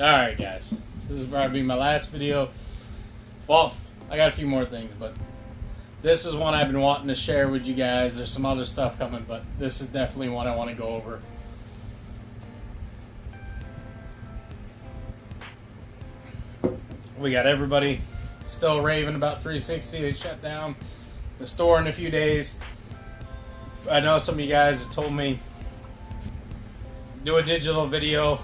Alright guys, this is probably my last video. Well, I got a few more things, but this is one I've been wanting to share with you guys. There's some other stuff coming, but this is definitely one I want to go over. We got everybody still raving about 360. They shut down the store in a few days. I know some of you guys have told me do a digital video.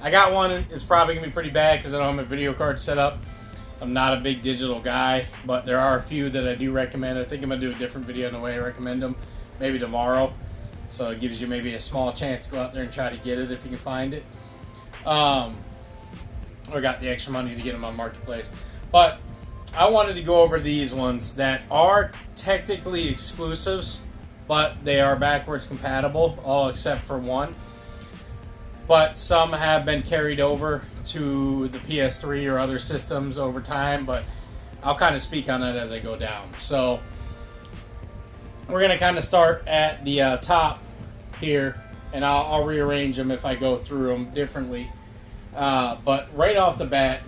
I got one. It's probably going to be pretty bad because I don't have my video card set up. I'm not a big digital guy, but there are a few that I do recommend. I think I'm going to do a different video in the way I recommend them, maybe tomorrow. So it gives you maybe a small chance to go out there and try to get it if you can find it. Or got the extra money to get them on Marketplace. But I wanted to go over these ones that are technically exclusives, but they are backwards compatible, all except for one. But some have been carried over to the PS3 or other systems over time, but I'll kind of speak on that as I go down. So we're going to kind of start at the top here, and I'll rearrange them if I go through them differently. But right off the bat,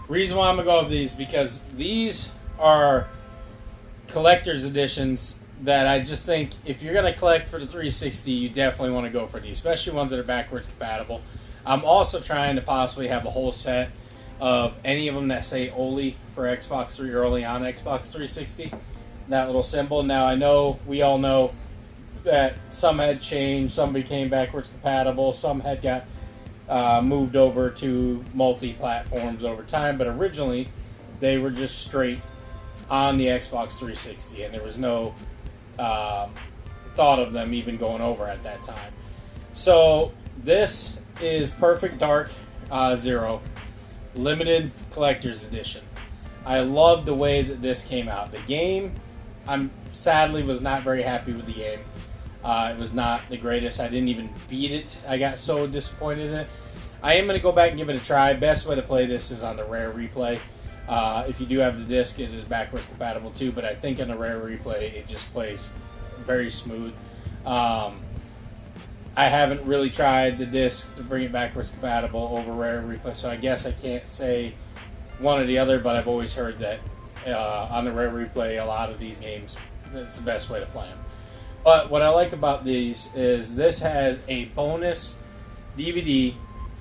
reason why I'm going to go over these, because these are collector's editions that I just think if you're going to collect for the 360, you definitely want to go for these, especially ones that are backwards compatible. I'm also trying to possibly have a whole set of any of them that say Oli for Xbox 3 or Oli on Xbox 360. That little symbol. Now, I know, we all know that some had changed, some became backwards compatible, some had got moved over to multi-platforms over time, but originally they were just straight on the Xbox 360, and there was no thought of them even going over at that time. So this is Perfect Dark Zero limited collector's edition. I love the way that this came out. The game, I'm sadly was not very happy with the game. It was not the greatest. I didn't even beat it. I got so disappointed in it. I am going to go back and give it a try. Best way to play this is on the Rare Replay. If you do have the disc, it is backwards compatible too, but I think on the Rare Replay it just plays very smooth. I haven't really tried the disc to bring it backwards compatible over Rare Replay, so I guess I can't say one or the other, but I've always heard that on the Rare Replay a lot of these games, it's the best way to play them. But what I like about these is this has a bonus DVD,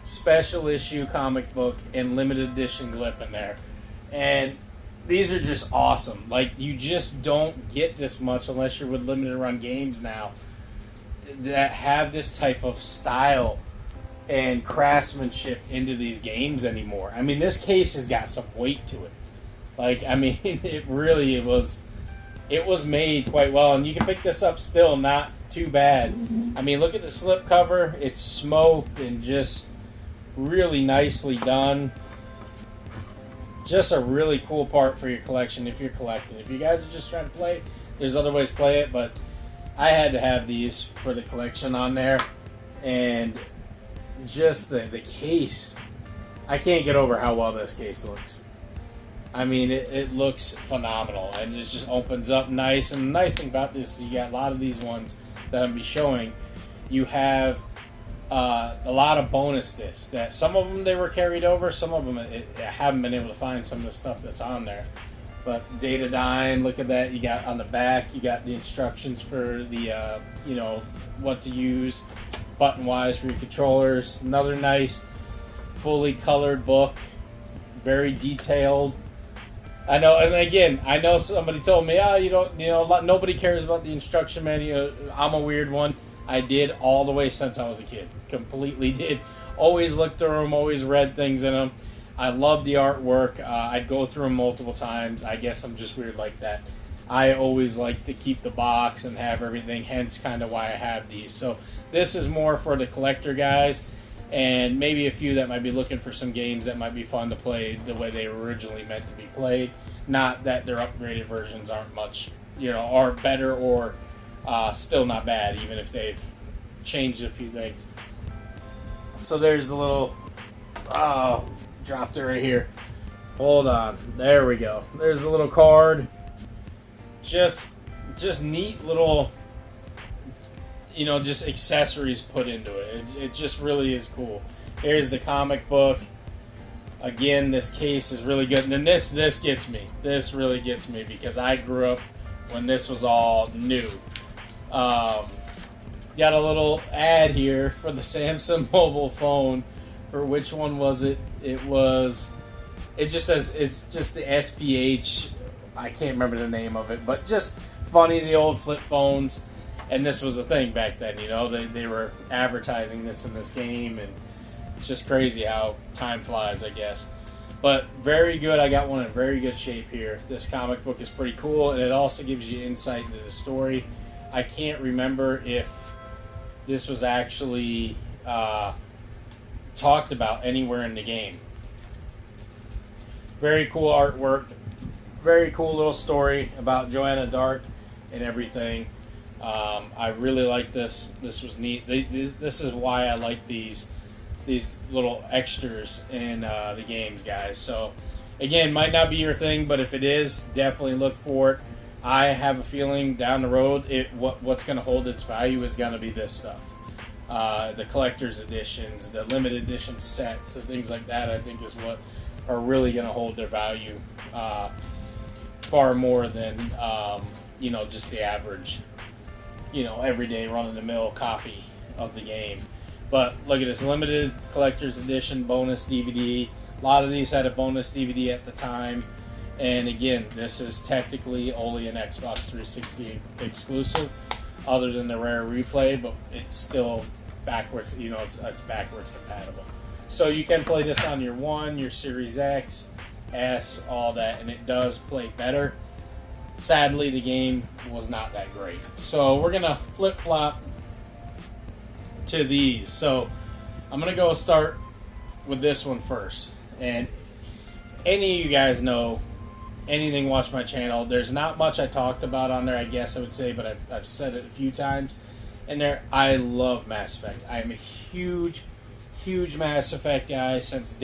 special issue comic book, and limited edition GLIP in there. And these are just awesome. Like, you just don't get this much unless you're with limited run games now that have this type of style and craftsmanship into these games anymore. I mean, this case has got some weight to it. Like, I mean, it was made quite well, and you can pick this up still not too bad. I mean, look at the slip cover. It's smoked and just really nicely done. Just a really cool part for your collection if you're collecting. If you guys are just trying to play, there's other ways to play it, but I had to have these for the collection on there. And just the case, I can't get over how well this case looks. I mean, it looks phenomenal, and it just opens up nice. And the nice thing about this is you got a lot of these ones that I'm be showing. You have a lot of bonus discs that some of them they were carried over, some of them I haven't been able to find some of the stuff that's on there. But Datadyne, look at that. You got on the back, you got the instructions for the you know, what to use button wise for your controllers. Another nice fully colored book, very detailed. I know, and again, I know somebody told me, oh, you don't, you know, nobody cares about the instruction manual. I'm a weird one. I did all the way since I was a kid. Completely did. Always looked through them, always read things in them. I love the artwork. I'd go through them multiple times. I guess I'm just weird like that. I always like to keep the box and have everything, hence kind of why I have these. So this is more for the collector guys, and maybe a few that might be looking for some games that might be fun to play the way they were originally meant to be played. Not that their upgraded versions aren't much, you know, are better or still not bad, even if they've changed a few things. So there's the little, oh, dropped it right here. Hold on, there we go. There's the little card. Just neat little, you know, just accessories put into it. It just really is cool. Here's the comic book. Again, this case is really good. And then this gets me. This really gets me because I grew up when this was all new. Got a little ad here for the Samsung mobile phone. For which one was it? It just says, it's just the SPH. I can't remember the name of it, but just funny, the old flip phones. And this was a thing back then, you know. They were advertising this in this game, and it's just crazy how time flies, I guess. But very good. I got one in very good shape here. This comic book is pretty cool, and it also gives you insight into the story. I can't remember if this was actually talked about anywhere in the game. Very cool artwork. Very cool little story about Joanna Dark and everything. I really like this. This was neat. This is why I like these little extras in the games, guys. So, again, might not be your thing, but if it is, definitely look for it. I have a feeling down the road, what's going to hold its value is going to be this stuff. The collector's editions, the limited edition sets, and things like that, I think is what are really going to hold their value far more than, just the average, everyday run-of-the-mill copy of the game. But look at this limited collector's edition bonus DVD. A lot of these had a bonus DVD at the time. And again, this is technically only an Xbox 360 exclusive, other than the rare replay, but it's still backwards, it's backwards compatible. So you can play this on your One, your Series X, S, all that, and it does play better. Sadly, the game was not that great. So we're going to flip-flop to these. So I'm going to go start with this one first. And any of you guys know, anything watch my channel, there's not much I talked about on there, I guess I would say, but I've said it a few times. And I love Mass Effect. I'm a huge Mass Effect guy since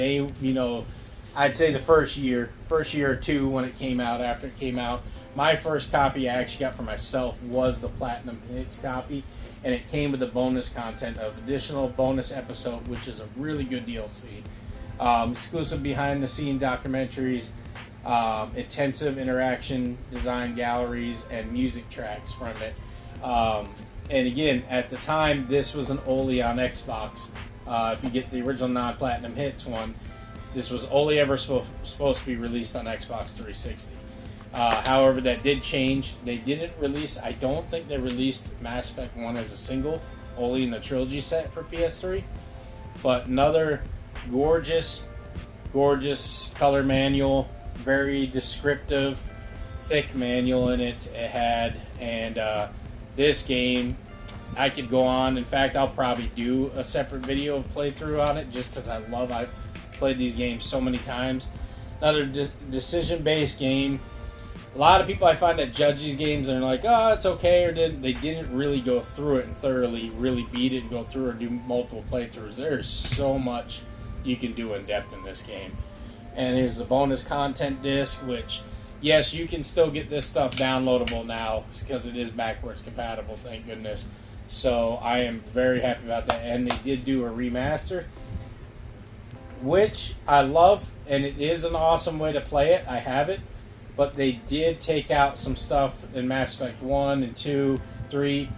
I'd say the first year or two when it came out, after it came out. My first copy I actually got for myself was the Platinum Hits copy, and it came with the bonus content of additional bonus episode, which is a really good DLC. Exclusive behind-the-scene documentaries, intensive interaction design galleries, and music tracks from it. And again, at the time, this was an only on Xbox. If you get the original non-Platinum Hits one, this was only ever supposed to be released on Xbox 360. However, that did change. They didn't release, I don't think they released Mass Effect 1 as a single, only in the trilogy set for PS3. But another gorgeous color manual, very descriptive, thick manual in it. It had, and this game, I could go on. In fact, I'll probably do a separate video of playthrough on it, just because I've played these games so many times. Another decision-based game. A lot of people I find that judge these games and are like, oh, it's okay, or they didn't really go through it and thoroughly really beat it and go through or do multiple playthroughs. There's so much you can do in depth in this game. And here's the bonus content disc, which, yes, you can still get this stuff downloadable now because it is backwards compatible, thank goodness. So I am very happy about that. And they did do a remaster, which I love, and it is an awesome way to play it. I have it. But they did take out some stuff in Mass Effect 1 and 2, 3.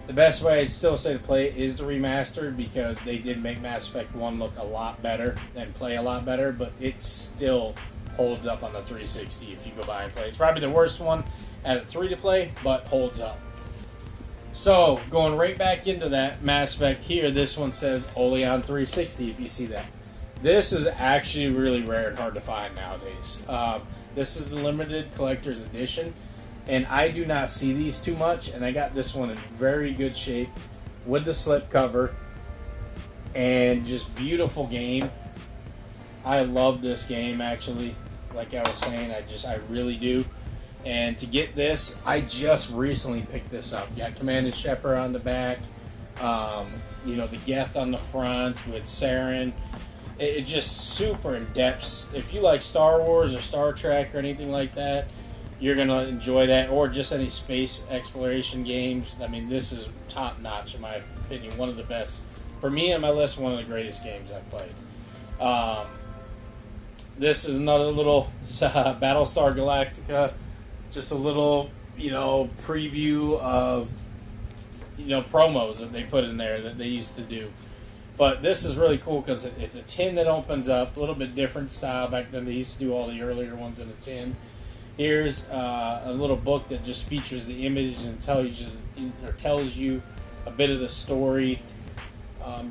The best way I'd still say to play it is the remastered, because they did make Mass Effect 1 look a lot better and play a lot better, but it still holds up on the 360 if you go by and play. It's probably the worst one at a 3 to play, but holds up. So, going right back into that Mass Effect here, this one says only on 360, if you see that. This is actually really rare and hard to find nowadays. This is the limited collector's edition, and I do not see these too much, and I got this one in very good shape with the slipcover, and just beautiful game. I love this game, actually. Like I was saying, I really do. And to get this, I just recently picked this up. Got Command & Shepard on the back, the Geth on the front with Saren. It just super in depth. If you like Star Wars or Star Trek or anything like that, you're gonna enjoy that, or just any space exploration games. I mean, this is top notch in my opinion. One of the best for me on my list, one of the greatest games I've played. This is another little Battlestar Galactica, just a little, preview of, promos that they put in there that they used to do. But this is really cool because it's a tin that opens up, a little bit different style. Back then they used to do all the earlier ones in a tin. Here's a little book that just features the image and tells you a bit of the story.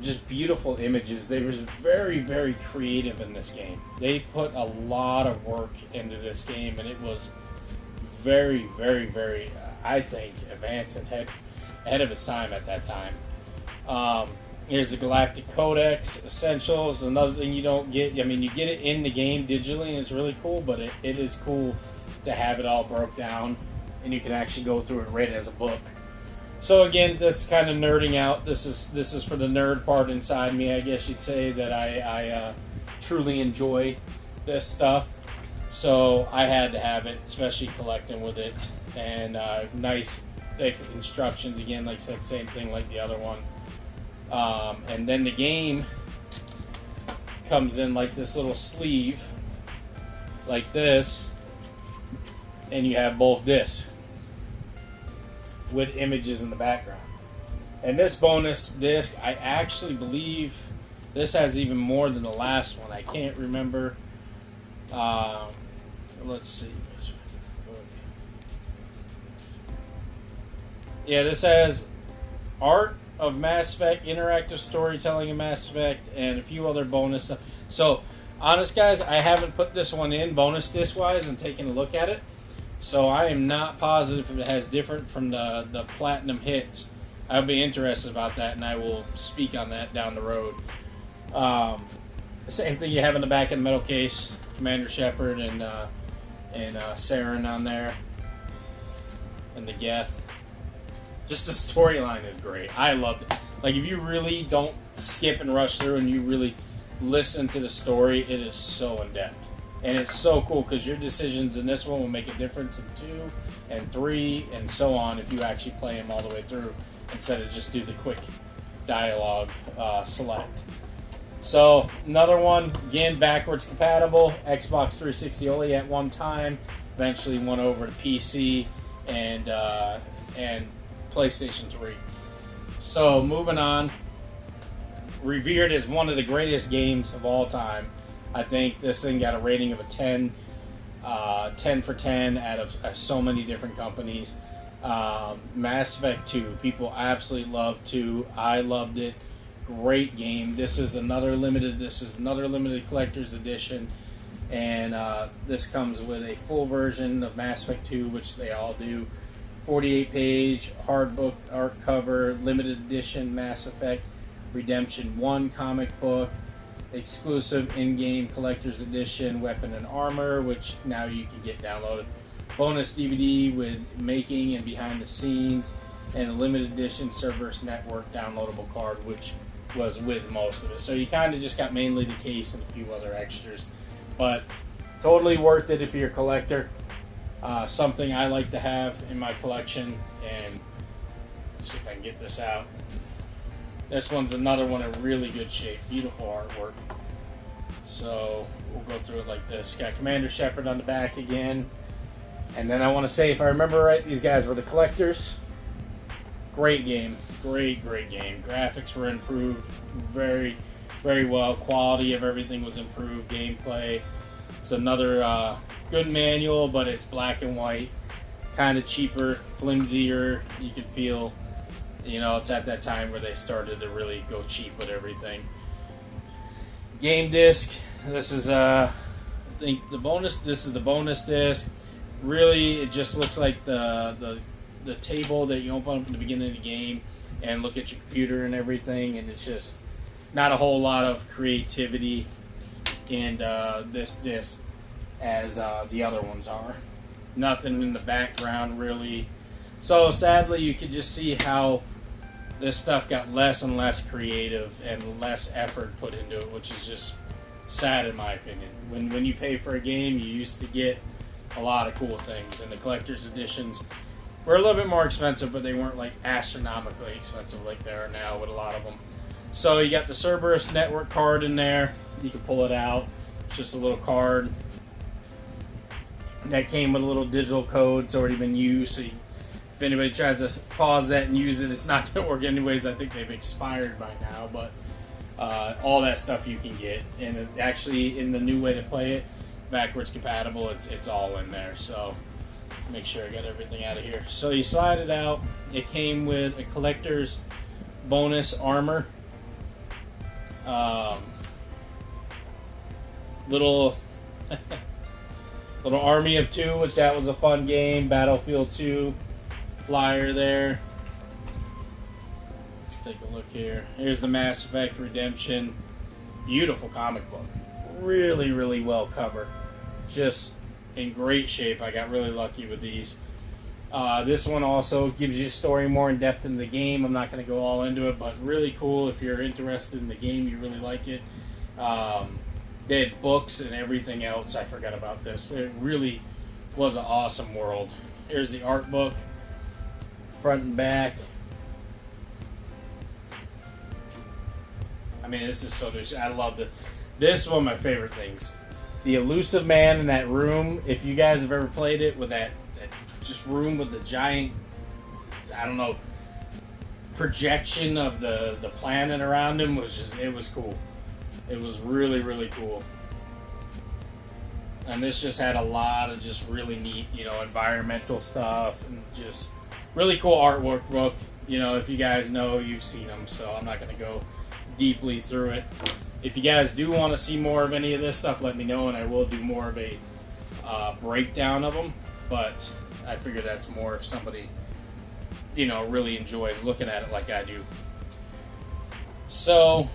Just beautiful images. They were very, very creative in this game. They put a lot of work into this game, and it was very, very, very, I think, advanced and ahead of its time at that time. Here's the Galactic Codex Essentials. Another thing you don't get. I mean, you get it in the game digitally, and it's really cool, but it is cool to have it all broke down, and you can actually go through it right as a book. So again, this is kind of nerding out. This is for the nerd part inside me, I guess you'd say, that I truly enjoy this stuff. So I had to have it, especially collecting with it. And nice thick instructions, again, like I said, same thing like the other one. And then the game comes in like this little sleeve, like this, and you have both discs with images in the background. And this bonus disc, I actually believe this has even more than the last one. I can't remember. Let's see. Yeah, this has art of Mass Effect, interactive storytelling of Mass Effect, and a few other bonus stuff. So, honest guys, I haven't put this one in bonus disc wise and taken a look at it. So I am not positive if it has different from the platinum hits. I'll be interested about that, and I will speak on that down the road. Same thing you have in the back of the metal case, Commander Shepard and Saren on there, and the Geth. Just the storyline is great. I loved it. Like, if you really don't skip and rush through and you really listen to the story, it is so in-depth. And it's so cool because your decisions in this one will make a difference in 2 and 3 and so on if you actually play them all the way through instead of just do the quick dialogue select. So another one, again, backwards compatible, Xbox 360 only at one time, eventually went over to PC and PlayStation 3. So moving on, revered as one of the greatest games of all time. I think this thing got a rating of a 10, 10 for 10 out of so many different companies. Mass Effect 2, people absolutely love 2. I loved it. Great game. This is another limited collector's edition, and this comes with a full version of Mass Effect 2, which they all do. 48-page hard book art cover, limited edition Mass Effect Redemption 1 comic book. Exclusive in-game collector's edition weapon and armor, which now you can get downloaded. Bonus DVD with making and behind the scenes, and a limited edition Cerberus Network downloadable card, which was with most of it. So you kind of just got mainly the case and a few other extras, but totally worth it if you're a collector. Something I like to have in my collection, and let's see if I can get this out. This one's another one in really good shape. Beautiful artwork. So we'll go through it like this. Got Commander Shepard on the back again. And then I want to say, if I remember right, these guys were the collectors. Great game. Great game. Graphics were improved very, very well. Quality of everything was improved. Gameplay. It's another good manual, but it's black and white. Kind of cheaper, flimsier. You can feel... it's at that time where they started to really go cheap with everything. Game disc. This is, I think, the bonus. This is the bonus disc. Really, it just looks like the table that you open up at the beginning of the game and look at your computer and everything, and it's just not a whole lot of creativity in this disc as the other ones are. Nothing in the background, really. So, sadly, you could just see how this stuff got less and less creative and less effort put into it, which is just sad in my opinion. When you pay for a game, you used to get a lot of cool things, and the collector's editions were a little bit more expensive, but they weren't like astronomically expensive like they are now with a lot of them. So you got the Cerberus network card in there. You can pull it out. It's just a little card that came with a little digital code. It's already been used, so if anybody tries to pause that and use it, it's not going to work anyways. I think they've expired by now, but all that stuff you can get. And it actually, in the new way to play it, backwards compatible, it's all in there. So make sure I got everything out of here. So you slide it out. It came with a collector's bonus armor. Little Army of Two, which that was a fun game. Battlefield 2 flyer there. Let's take a look here. Here's the Mass Effect Redemption. Beautiful comic book. Really, really well covered. Just in great shape. I got really lucky with these. This one also gives you a story more in depth in the game. I'm not going to go all into it, but really cool if you're interested in the game, you really like it. They had books and everything else. I forgot about this. It really was an awesome world. Here's the art book, front and back. I mean, this is so good. I love it. This is one of my favorite things. The elusive man in that room. If you guys have ever played it with that just room with the giant, I don't know, projection of the planet around him, it was cool. It was really, really cool. And this just had a lot of just really neat, environmental stuff and just really cool artwork book. If you guys know, you've seen them, so I'm not going to go deeply through it. If you guys do want to see more of any of this stuff, let me know, and I will do more of a breakdown of them. But I figure that's more if somebody, really enjoys looking at it like I do. So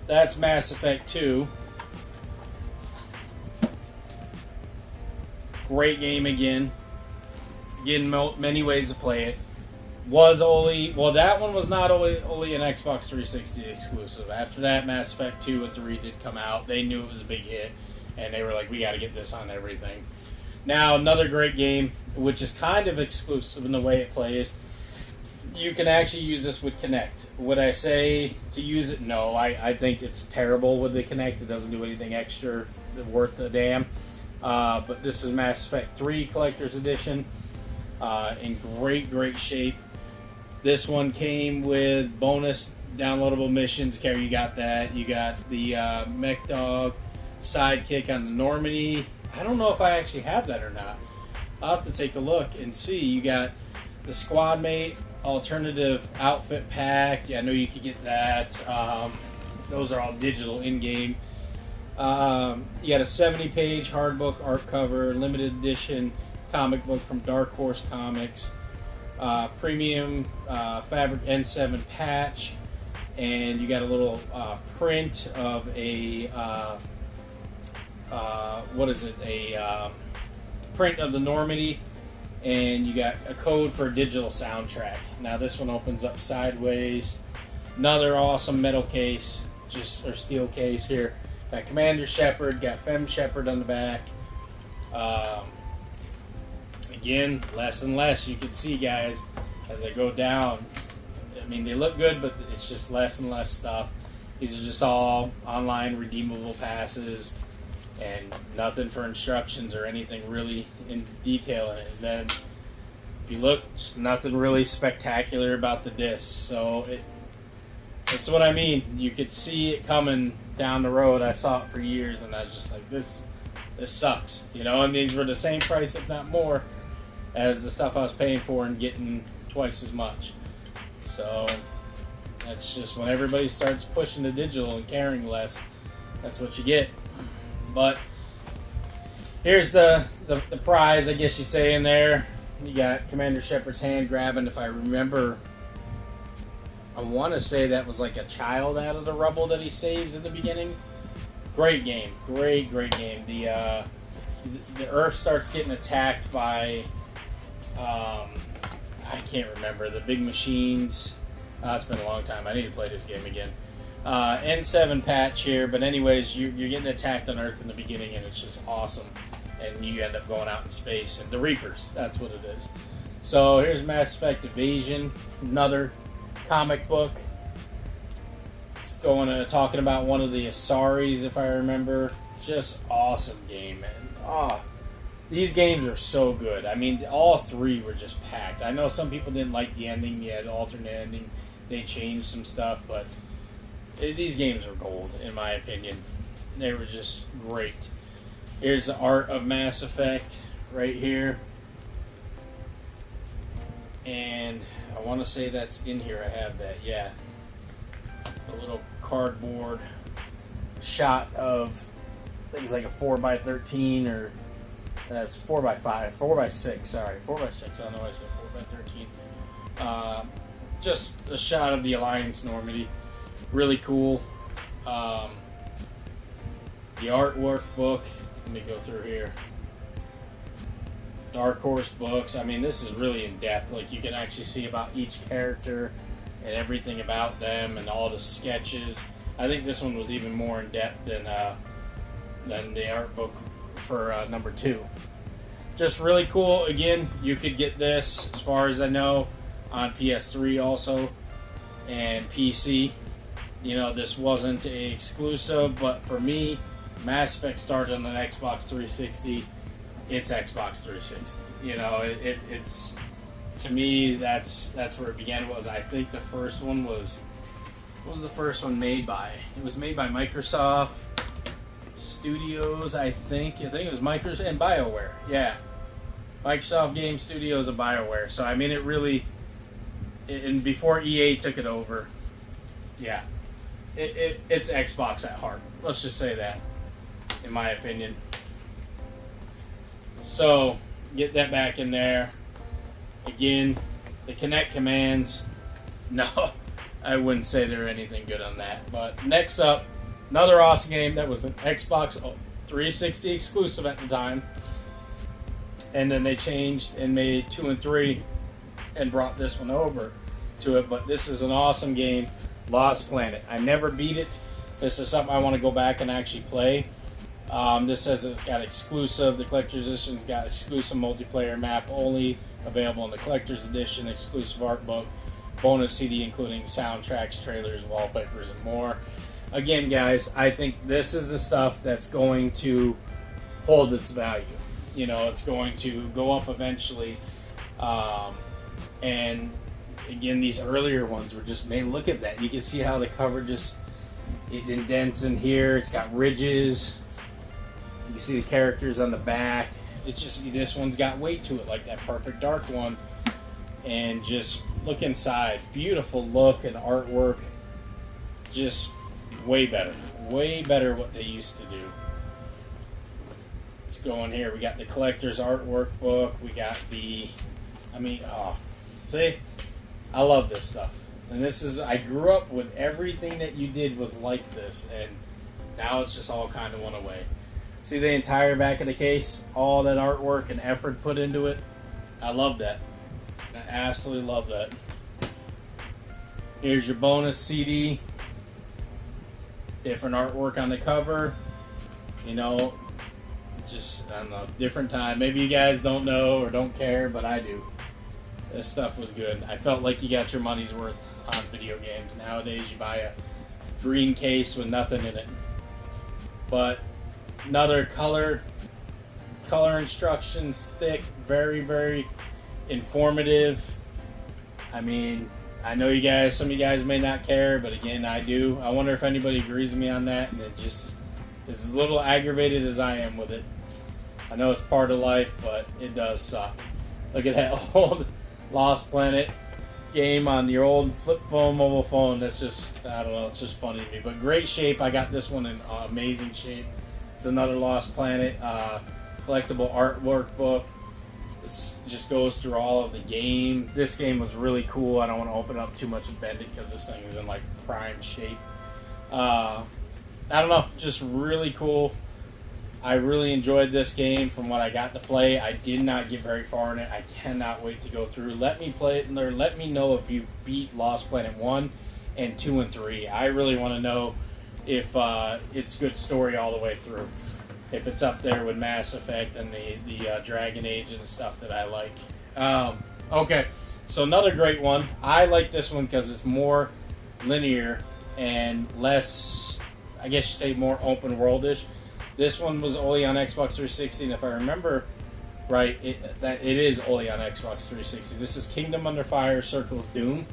that's Mass Effect 2. Great game again. Again, many ways to play it. That one was not only an Xbox 360 exclusive. After that, Mass Effect 2 and 3 did come out. They knew it was a big hit, and they were like, we got to get this on everything. Now, another great game, which is kind of exclusive in the way it plays. You can actually use this with Kinect. Would I say to use it? No, I think it's terrible with the Kinect. It doesn't do anything extra worth a damn. But this is Mass Effect 3 Collector's Edition. In great shape. This one came with bonus downloadable missions. Carrie, you got that. You got the Mech Dog sidekick on the Normandy. I don't know if I actually have that or not. I'll have to take a look and see. You got the Squad Mate alternative outfit pack. Yeah, I know you could get that. Those are all digital in-game. You got a 70-page hardbook art cover, limited edition comic book from Dark Horse Comics, premium fabric N7 patch, and you got a little print of a print of the Normandy, and you got a code for a digital soundtrack. Now this one opens up sideways. Another awesome metal case, or steel case here. Got Commander Shepard, got Fem Shepard on the back. Again, less and less you can see, guys, as they go down. I mean, they look good, but it's just less and less stuff. These are just all online redeemable passes and nothing for instructions or anything really in detail in it. And then, if you look, just nothing really spectacular about the disc. So that's what I mean. You could see it coming down the road. I saw it for years, and I was just like, this sucks. And these were the same price, if not more, as the stuff I was paying for and getting twice as much. So that's just when everybody starts pushing the digital and caring less, that's what you get. But here's the prize, I guess you say, in there. You got Commander Shepard's hand grabbing. If I remember, I want to say that was like a child out of the rubble that he saves in the beginning. Great game. Great game. The Earth starts getting attacked by I can't remember, the big machines. It's been a long time. I need to play this game again. N7 patch here, but anyways, you're getting attacked on Earth in the beginning, and it's just awesome. And you end up going out in space, and the Reapers, that's what it is. So here's Mass Effect Invasion, another comic book. it's going talking about one of the Asaris, if I remember. Just awesome game, man. These games are so good. I mean, all three were just packed. I know some people didn't like the ending. You had alternate ending. They changed some stuff, but these games are gold, in my opinion. They were just great. Here's the art of Mass Effect right here. And I want to say that's in here. I have that, yeah. A little cardboard shot of, I think it's like a 4x13 or that's 4x5, 4x6. Sorry, 4x6. I don't know why I said 4x13. Just a shot of the Alliance Normandy. Really cool. The artwork book. Let me go through here. Dark Horse books. I mean, this is really in depth. Like, you can actually see about each character and everything about them and all the sketches. I think this one was even more in depth than the art book for number 2. Just really cool. Again, you could get this, as far as I know, on PS3 also and PC. You know, this wasn't an exclusive, but for me, Mass Effect started on an Xbox 360. It's Xbox 360. You know, it's to me that's where it began. I think the first one was, what was the first one made by? It was made by Microsoft Studios, I think. It was Microsoft and BioWare. Yeah, Microsoft Game Studios and BioWare. So I mean, it really, and before EA took it over, yeah, it's Xbox at heart. Let's just say that, in my opinion. So, get that back in there. Again, the Kinect commands, no, I wouldn't say they're anything good on that. But next up, another awesome game that was an Xbox 360 exclusive at the time. And then they changed and made 2 and 3 and brought this one over to it. But this is an awesome game, Lost Planet. I never beat it. This is something I want to go back and actually play. This says that it's got exclusive. The collector's edition's got exclusive multiplayer map only available in the collector's edition, exclusive art book, bonus CD including soundtracks, trailers, wallpapers, and more. Again, guys, I think this is the stuff that's going to hold its value. You know, it's going to go up eventually. And again, these earlier ones were just made. Look at that. You can see how the cover just, it indents in here. It's got ridges. You see the characters on the back. It's just, this one's got weight to it, like that Perfect Dark one. And just look inside. Beautiful look and artwork. Just way better. Way better what they used to do. Let's go in here. We got the collector's artwork book. We got the, I mean, see? I love this stuff. And this is, I grew up with everything that you did was like this. And now it's just all kind of went away. See the entire back of the case? All that artwork and effort put into it. I love that. I absolutely love that. Here's your bonus CD. Different artwork on the cover. You know, just, I don't know, different time. Maybe you guys don't know or don't care, but I do. This stuff was good. I felt like you got your money's worth on video games. Nowadays you buy a green case with nothing in it. But another color instructions, thick, very, very informative. I mean, I know you guys, some of you guys may not care, but again, I do. I wonder if anybody agrees with me on that, and it just is as little aggravated as I am with it. I know it's part of life, but it does suck. Look at that old Lost Planet game on your old flip phone, mobile phone. That's just, I don't know, it's just funny to me. But great shape. I got this one in amazing shape. It's another Lost Planet collectible artwork book. This just goes through all of the game. This game was really cool. I don't want to open up too much and bend it because this thing is in like prime shape. I don't know, just really cool. I really enjoyed this game from what I got to play. I did not get very far in it. I cannot wait to go through. Let me play it, and let me know if you beat Lost Planet 1 and 2 and 3. I really want to know if it's good story all the way through. If it's up there with Mass Effect and the Dragon Age and stuff that I like. Okay, so another great one. I like this one because it's more linear and less, I guess you say, more open worldish. This one was only on Xbox 360, and if I remember right, it is only on Xbox 360. This is Kingdom Under Fire: Circle of Doom.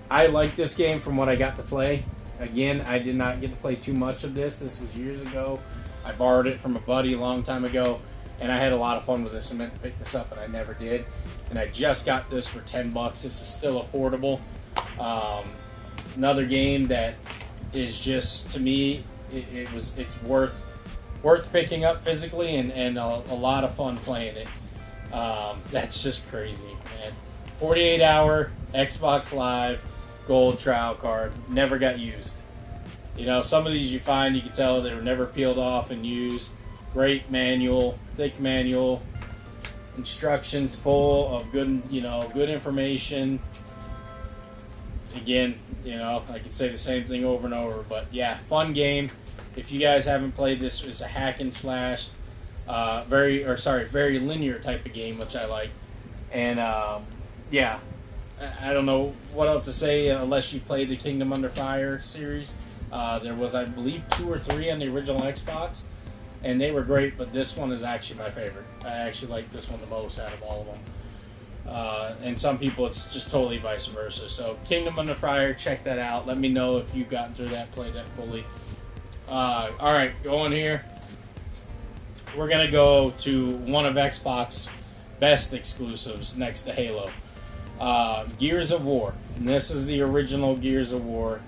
I like this game from what I got to play. Again, I did not get to play too much of this. This was years ago. I borrowed it from a buddy a long time ago, and I had a lot of fun with this. I meant to pick this up, and I never did. And I just got this for $10. This is still affordable. Another game that is just, to me, it's worth picking up physically, and a lot of fun playing it. That's just crazy, man. 48-hour Xbox Live gold trial card, never got used. You know, some of these you find, you can tell they were never peeled off and used. Great manual, thick manual, instructions full of good, good information. Again, I could say the same thing over and over, but yeah, fun game. If you guys haven't played this, it's a hack and slash, very linear type of game, which I like. And yeah, I don't know what else to say unless you played the Kingdom Under Fire series. There was, I believe, 2 or 3 on the original Xbox, and they were great, but this one is actually my favorite. I actually like this one the most out of all of them. And some people, it's just totally vice versa. So Kingdom Under Fire, check that out. Let me know if you've gotten through that, played that fully. Alright, going here. We're going to go to one of Xbox's best exclusives next to Halo. Gears of War. And this is the original Gears of War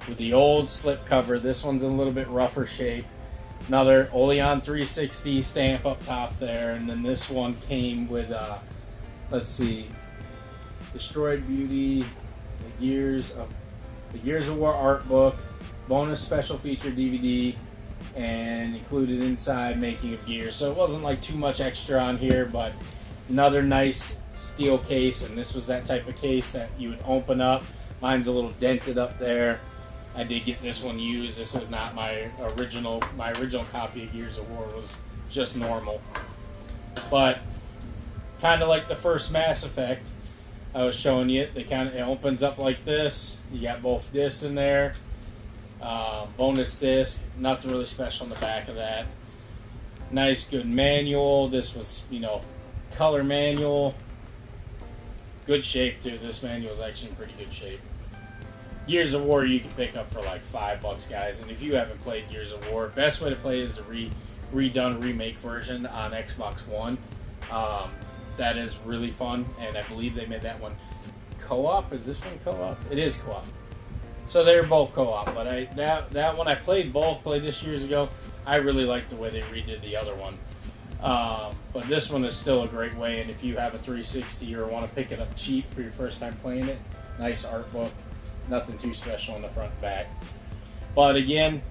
with the old slip cover. This one's in a little bit rougher shape. Another Oleon 360 stamp up top there. And then this one came with, let's see, Destroyed Beauty, the Gears of War art book, bonus special feature DVD, and included inside Making of Gears. So it wasn't like too much extra on here, but another nice steel case, and this was that type of case that you would open up. Mine's a little dented up there. I did get this one used. This is not my original copy of Gears of War, was just normal. But kind of like the first Mass Effect I was showing you, it opens up like this. You got both discs in there. Bonus disc, nothing really special on the back of that. Nice, good manual. This was, color manual. Good shape too. This manual is actually in pretty good shape. Gears of War you can pick up for like $5, guys. And if you haven't played Gears of War, best way to play is the redone remake version on Xbox One. That is really fun, and I believe they made that one co-op. Is this one co-op? It is co-op. So they're both co-op, but that one I played this years ago. I really liked the way they redid the other one. But this one is still a great way, and if you have a 360 or want to pick it up cheap for your first time playing it, nice art book. Nothing too special on the front and back. But again,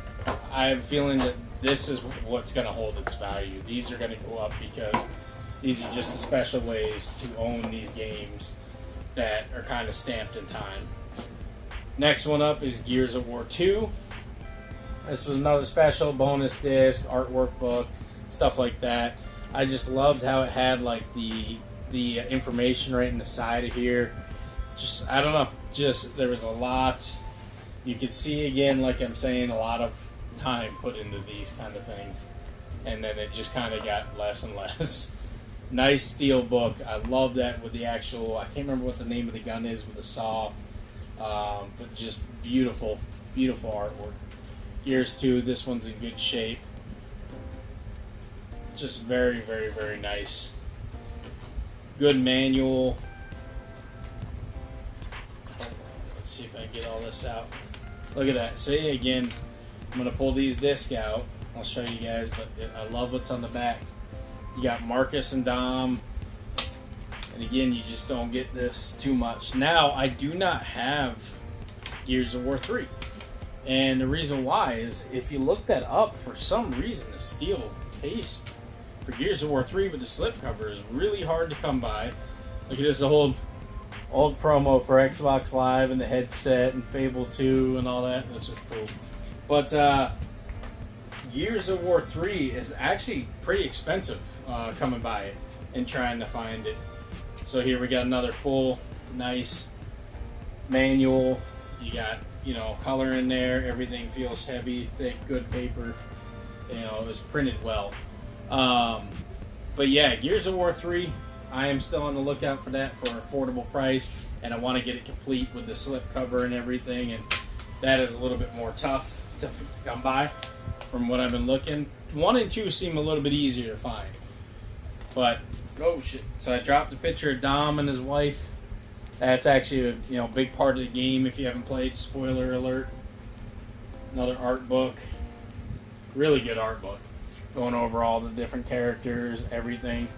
I have a feeling that this is what's going to hold its value. These are going to go up because these are just the special ways to own these games that are kind of stamped in time. Next one up is Gears of War 2. This was another special bonus disc, artwork book, stuff like that. I just loved how it had like the information right in the side of here. Just, I don't know, just there was a lot. You could see again, like I'm saying, a lot of time put into these kind of things. And then it just kind of got less and less. Nice steel book. I love that with the actual, I can't remember what the name of the gun is with the saw. But just beautiful, beautiful artwork. Gears 2, this one's in good shape. Just very, very, very nice. Good manual. Let's see if I can get all this out. Look at that. See, again, I'm going to pull these discs out. I'll show you guys, but I love what's on the back. You got Marcus and Dom. And again, you just don't get this too much. Now, I do not have Gears of War 3. And the reason why is, if you look that up, for some reason, the steel case for Gears of War 3 with the slipcover is really hard to come by. Look at this old promo for Xbox Live and the headset and Fable 2 and all that. That's just cool. But Gears of War 3 is actually pretty expensive coming by it and trying to find it. So here we got another full, nice manual. You got color in there. Everything feels heavy, thick, good paper. It was printed well. But yeah, Gears of War 3, I am still on the lookout for that for an affordable price, and I want to get it complete with the slip cover and everything, and that is a little bit more tough to come by from what I've been looking. 1 and 2 seem a little bit easier to find. But, oh shit. So I dropped a picture of Dom and his wife. That's actually a big part of the game if you haven't played. Spoiler alert. Another art book. Really good art book. Going over all the different characters, everything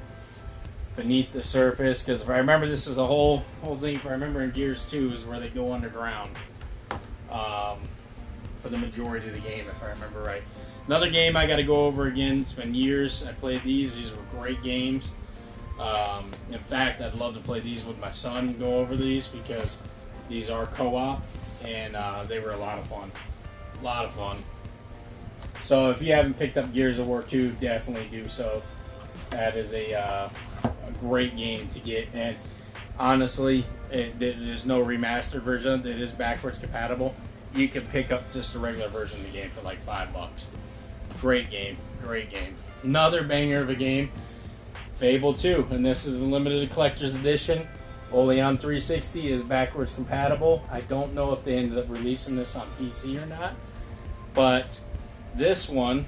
beneath the surface. Because if I remember, this is the whole thing. If I remember in Gears 2 is where they go underground for the majority of the game, if I remember right. Another game I got to go over again. It's been years I played these. These were great games. In fact, I'd love to play these with my son and go over these because these are co-op and they were a lot of fun. A lot of fun. So if you haven't picked up Gears of War 2, definitely do so. That is a great game to get. And honestly, there's no remastered version. It is backwards compatible. You can pick up just a regular version of the game for like $5. Great game. Great game. Another banger of a game. Fable 2, and this is a limited collector's edition. Only on 360, is backwards compatible. I don't know if they ended up releasing this on PC or not, but this one,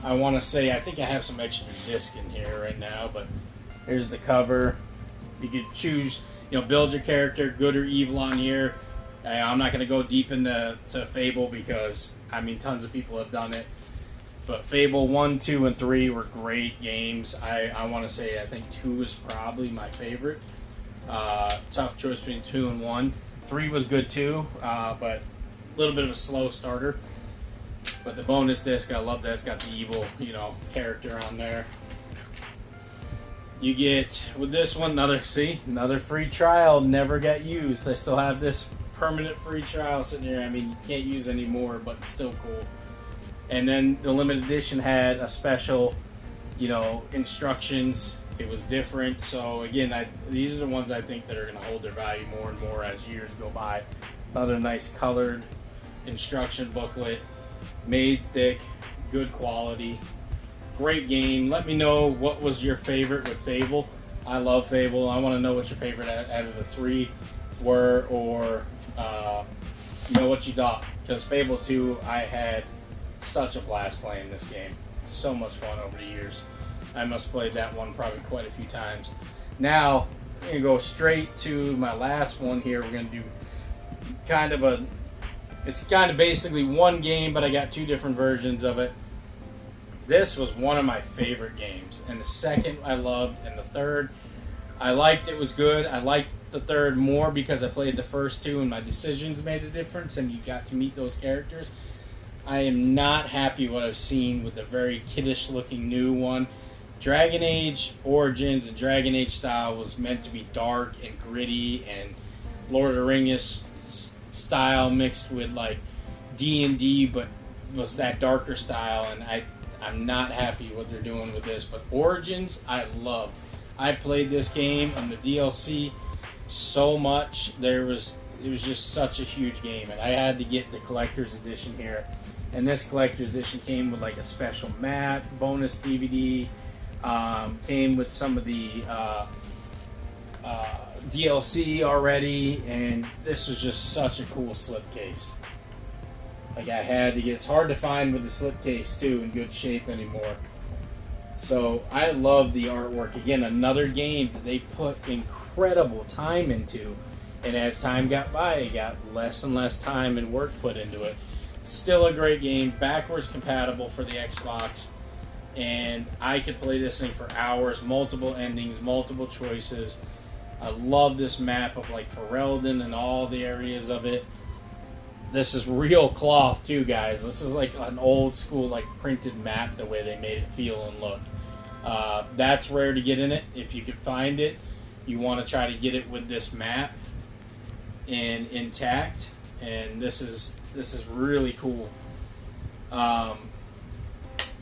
I want to say, I think I have some extra disc in here right now, but here's the cover. You could choose, build your character, good or evil on here. I'm not going to go deep into Fable because, tons of people have done it. But Fable 1, 2, and 3 were great games. I want to say I think 2 is probably my favorite. Tough choice between 2 and 1. 3 was good too, but a little bit of a slow starter. But the bonus disc, I love that. It's got the evil, character on there. You get, with this one, another free trial. Never got used. I still have this permanent free trial sitting here. You can't use anymore, but it's still cool. And then the limited edition had a special, instructions. It was different. So again, these are the ones I think that are going to hold their value more and more as years go by. Another nice colored instruction booklet, made thick, good quality, great game. Let me know what was your favorite with Fable. I love Fable. I want to know what your favorite out of the 3 were, or what you thought. Because Fable 2, I had such a blast playing this game. So much fun over the years. I must have played that one probably quite a few times. Now, I'm going to go straight to my last one here. We're going to do it's kind of basically one game, but I got 2 different versions of it. This was one of my favorite games. And the second I loved, and the third I liked. It was good. I liked the third more because I played the first 2 and my decisions made a difference and you got to meet those characters. I am not happy what I've seen with the very kiddish looking new one. Dragon Age Origins and Dragon Age style was meant to be dark and gritty and Lord of the Rings style mixed with like D&D, but was that darker style, and I'm not happy what they're doing with this. But Origins I loved. I played this game and the DLC so much. It was just such a huge game, and I had to get the collector's edition here. And this collector's edition came with like a special map, bonus DVD, came with some of the DLC already, and this was just such a cool slipcase. Like I had to get, it's hard to find with the slipcase too in good shape anymore. So I love the artwork. Again, another game that they put incredible time into, and as time got by, it got less and less time and work put into it. Still a great game, backwards compatible for the Xbox, and I could play this thing for hours, multiple endings, multiple choices. I love this map of like Ferelden and all the areas of it. This is real cloth too, guys. This is like an old school like printed map, the way they made it feel and look. That's rare to get in it. If you could find it, you want to try to get it with this map and intact. And this is really cool.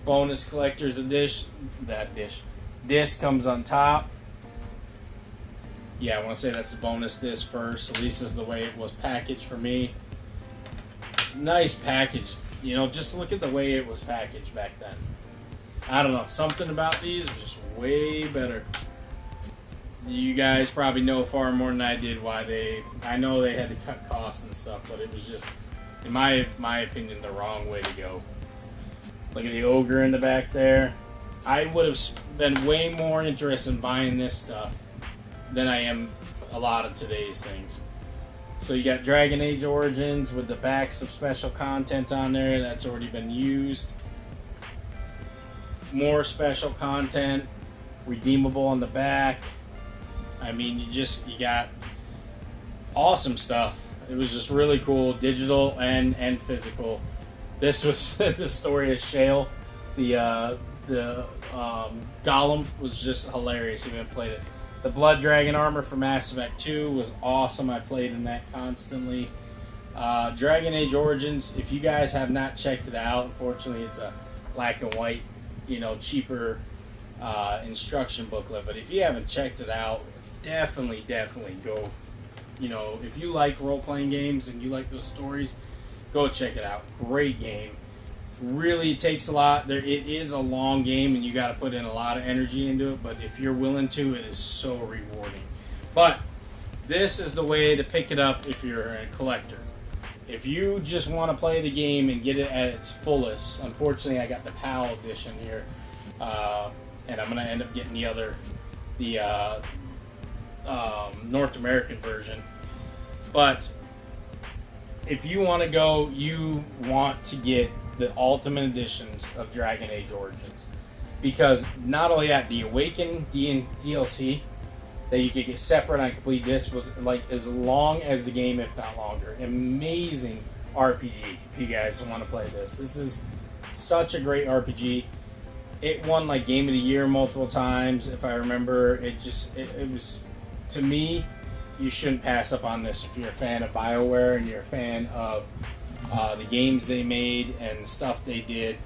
Bonus collector's edition. Disc comes on top. yeah, I want to say that's the bonus disc first. At least this is the way it was packaged for me. Nice package. You know, just look at the way it was packaged back then. I don't know. Something about these was just way better. You guys probably know far more than I did why they... I know they had to cut costs and stuff, but it was just, in my opinion, the wrong way to go. Look at the ogre in the back there. I would have been way more interested in buying this stuff than I am a lot of today's things. So you got Dragon Age Origins with the backs of special content on there that's already been used. More special content, redeemable on the back. I mean, you got awesome stuff. It was just really cool, digital and physical. This was the story of Shale. The Golem was just hilarious. Even played it. The Blood Dragon armor for Mass Effect 2 was awesome. I played in that constantly. Dragon Age Origins, if you guys have not checked it out, unfortunately it's a black and white, cheaper instruction booklet. But if you haven't checked it out, definitely go. If you like role-playing games and you like those stories, go check it out. Great game. Really takes a lot. It is a long game, and you got to put in a lot of energy into it, but if you're willing to, it is so rewarding. But this is the way to pick it up if you're a collector. If you just want to play the game and get it at its fullest, unfortunately I got the PAL edition here, and I'm going to end up getting the North American version. But if you want to go, you want to get the Ultimate Editions of Dragon Age Origins, because not only that, the Awaken DLC that you could get separate on complete disc was like as long as the game, if not longer. Amazing RPG. If you guys want to play this is such a great RPG. It won like Game of the Year multiple times, if I remember. It was, to me, you shouldn't pass up on this if you're a fan of BioWare and you're a fan of the games they made and the stuff they did.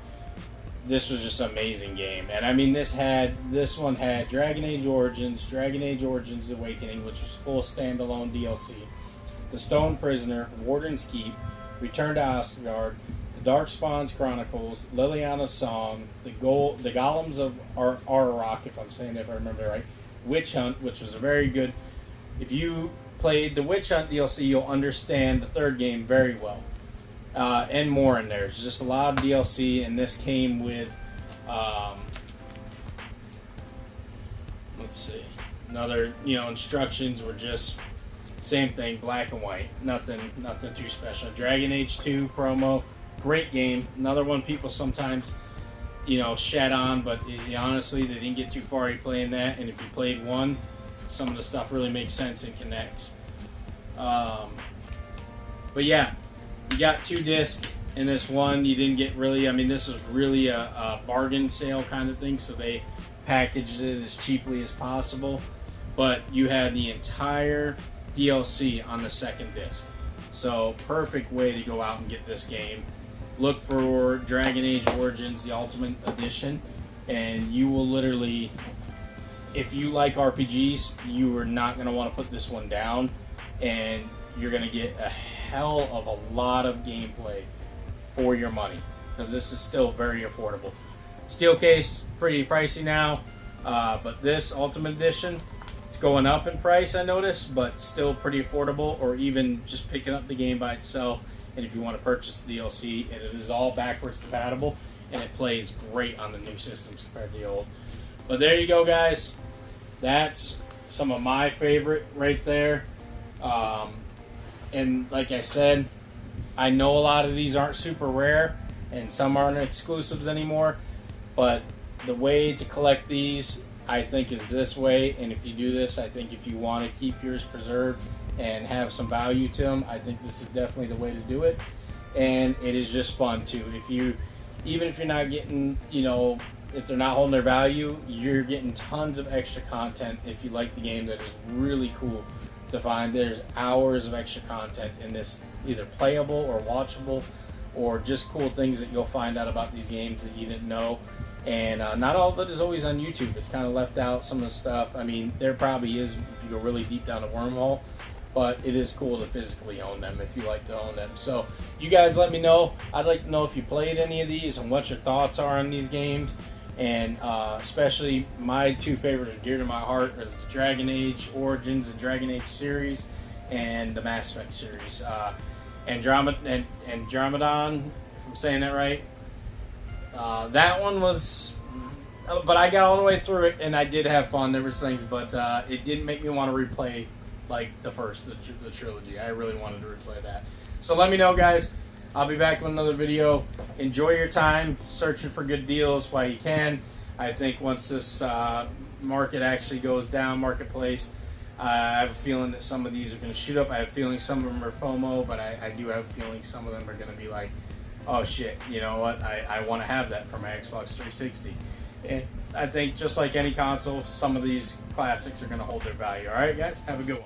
This was just an amazing game. And I mean, this one had Dragon Age Origins, Dragon Age Origins Awakening, which was full standalone DLC, The Stone Prisoner, Warden's Keep, Return to Asgard, The Darkspawns Chronicles, Liliana's Song, the Golems of Ararok, if I remember right, Witch Hunt, which was a very good. If you played the Witch Hunt DLC, you'll understand the third game very well. And more in there. It's just a lot of DLC, and this came with, let's see, another, instructions were just same thing, black and white, nothing too special. Dragon Age 2 promo, great game. Another one people sometimes, shat on, but honestly, they didn't get too far playing that. And if you played one, some of the stuff really makes sense and connects. But yeah. You got 2 discs in this one. You didn't get really, this was really a bargain sale kind of thing, so they packaged it as cheaply as possible. But you had the entire DLC on the second disc. So, perfect way to go out and get this game. Look for Dragon Age Origins, the Ultimate Edition, and you will literally, if you like RPGs, you are not going to want to put this one down, and you're going to get a hell of a lot of gameplay for your money, because this is still very affordable. Steel case, pretty pricey now, but this Ultimate Edition, it's going up in price, I noticed, but still pretty affordable, or even just picking up the game by itself. And if you want to purchase the DLC, it is all backwards compatible, and it plays great on the new systems compared to the old. But there you go, guys. That's some of my favorite right there. And like I said, I know a lot of these aren't super rare, and some aren't exclusives anymore, but the way to collect these, I think, is this way. And if you do this, I think if you want to keep yours preserved and have some value to them, I think this is definitely the way to do it. And it is just fun too. Even if you're not getting, if they're not holding their value, you're getting tons of extra content if you like the game. That is really cool to find. There's hours of extra content in this, either playable or watchable, or just cool things that you'll find out about these games that you didn't know. And not all of it is always on YouTube. It's kind of left out, some of the stuff. I mean, there probably is if you go really deep down the wormhole, but it is cool to physically own them if you like to own them. So you guys let me know. I'd like to know if you played any of these and what your thoughts are on these games. And especially my two favorites are dear to my heart is the Dragon Age Origins, the Dragon Age series, and the Mass Effect series. Andromedon, if I'm saying that right. That one was, but I got all the way through it, and I did have fun. There was things, but it didn't make me want to replay like the trilogy. I really wanted to replay that. So let me know, guys. I'll be back with another video. Enjoy your time searching for good deals while you can. I think once this market actually goes down, marketplace, I have a feeling that some of these are going to shoot up. I have a feeling some of them are FOMO, but I do have a feeling some of them are going to be like, oh shit, you know what, I want to have that for my Xbox 360. And I think just like any console, some of these classics are going to hold their value. Alright guys, have a good one.